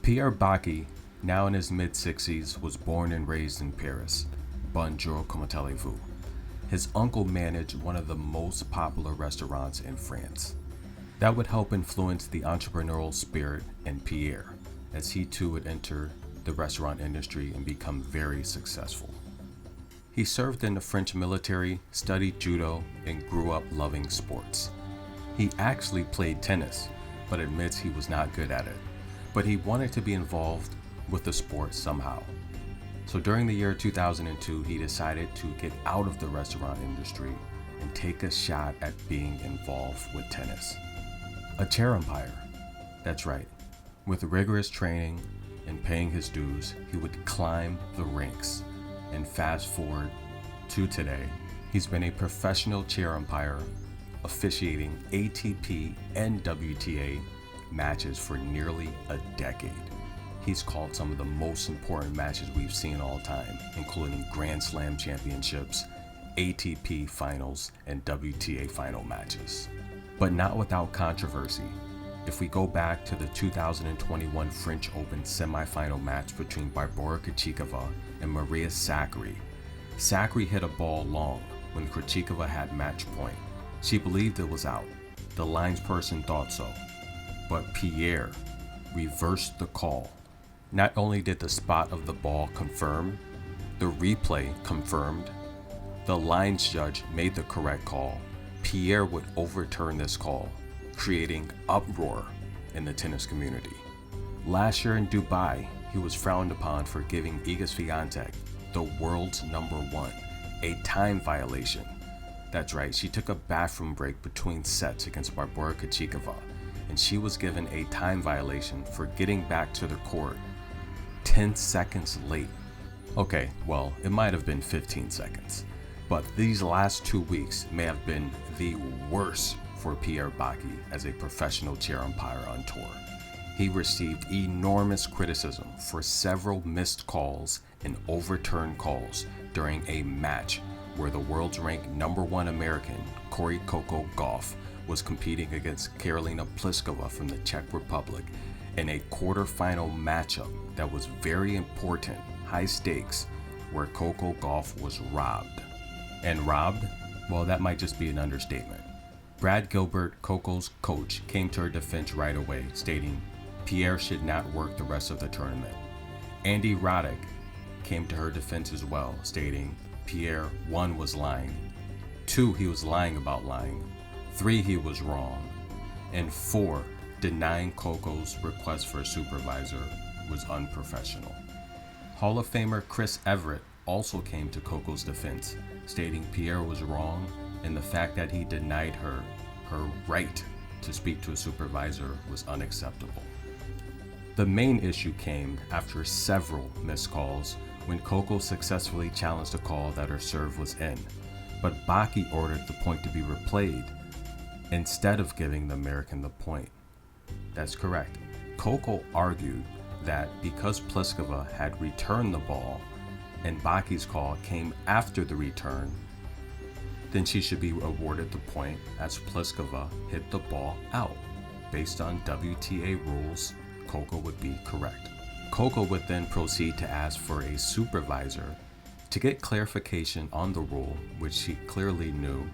Pierre Baki, now in his mid-60s, was born and raised in Paris. Bonjour, comment allez-vous? His uncle managed one of the most popular restaurants in France. That would help influence the entrepreneurial spirit in Pierre, as he too would enter the restaurant industry and become very successful. He served in the French military, studied judo, and grew up loving sports. He actually played tennis, but admits he was not good at it. But he wanted to be involved with the sport somehow. So during the year 2002, he decided to get out of the restaurant industry and take a shot at being involved with tennis. A chair umpire. That's right. With rigorous training and paying his dues, he would climb the ranks. And fast forward to today, he's been a professional chair umpire, officiating ATP and WTA matches for nearly a decade. He's called some of the most important matches we've seen all time, including Grand Slam championships, ATP finals, and WTA final matches. But not without controversy. If we go back to the 2021 French Open semifinal match between Barbora Krejcikova and Maria Sakkari, Sakkari hit a ball long when Krejcikova had match point. She believed it was out. The linesperson thought so. But Pierre reversed the call. Not only did the spot of the ball confirm, the replay confirmed, the lines judge made the correct call, Pierre would overturn this call, creating uproar in the tennis community. Last year in Dubai, he was frowned upon for giving Iga Swiatek, the world's #1, a time violation. That's right, she took a bathroom break between sets against Barbora Krejcikova, and she was given a time violation for getting back to the court 10 seconds late. Okay, well, it might have been 15 seconds, but these last 2 weeks may have been the worst for Pierre Baki as a professional chair umpire on tour. He received enormous criticism for several missed calls and overturned calls during a match where the world's ranked #1 American, Coco Gauff, was competing against Karolina Pliskova from the Czech Republic in a quarterfinal matchup that was very important, high stakes, where Coco Gauff was robbed. And robbed? Well, that might just be an understatement. Brad Gilbert, Coco's coach, came to her defense right away, stating Pierre should not work the rest of the tournament. Andy Roddick came to her defense as well, stating Pierre, 1, was lying, 2, he was lying about lying, 3, he was wrong, and 4, denying Coco's request for a supervisor was unprofessional. Hall of Famer Chris Everett also came to Coco's defense, stating Pierre was wrong and the fact that he denied her right to speak to a supervisor was unacceptable. The main issue came after several missed calls when Coco successfully challenged a call that her serve was in, but Baki ordered the point to be replayed instead of giving the American the point. That's correct. Coco argued that because Pliskova had returned the ball and Baki's call came after the return, then she should be awarded the point as Pliskova hit the ball out. Based on WTA rules, Coco would be correct. Coco would then proceed to ask for a supervisor to get clarification on the rule, which she clearly knew,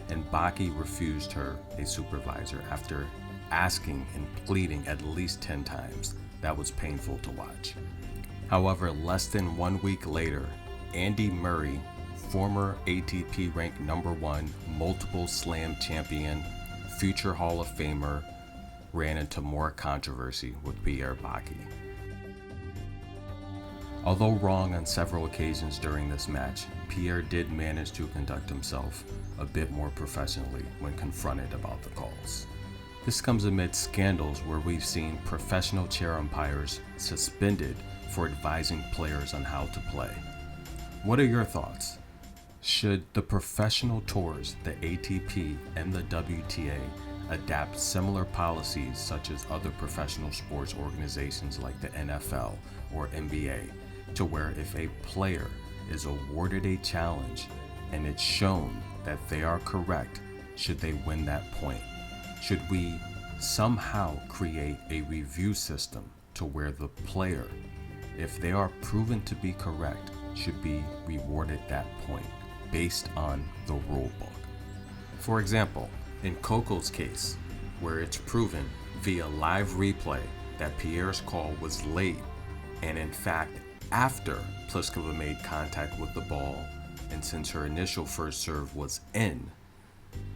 and Baki refused her a supervisor after asking and pleading at least 10 times. That was painful to watch. However, less than 1 week later, Andy Murray, former ATP ranked #1, multiple slam champion, future Hall of Famer, ran into more controversy with Pierre Baki. Although wrong on several occasions during this match, Pierre did manage to conduct himself a bit more professionally when confronted about the calls. This comes amid scandals where we've seen professional chair umpires suspended for advising players on how to play. What are your thoughts? Should the professional tours, the ATP and the WTA, adapt similar policies such as other professional sports organizations like the NFL or NBA, to where if a player is awarded a challenge and it's shown that they are correct, should they win that point? Should we Somehow create a review system to where the player, if they are proven to be correct, should be rewarded that point based on the rule book. For example, in Coco's case, where it's proven via live replay that Pierre's call was late, and in fact, after Pliskova made contact with the ball, and since her initial first serve was in,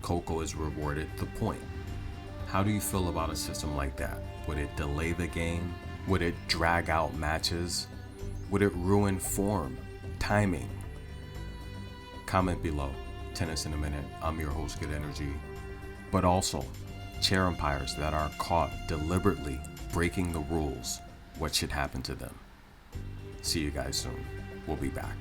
Coco is rewarded the point. How do you feel about a system like that? Would it delay the game? Would it drag out matches? Would it ruin form, timing? Comment below. Tennis in a Minute. I'm your host, Good Energy. But also, chair umpires that are caught deliberately breaking the rules, what should happen to them? See you guys soon. We'll be back.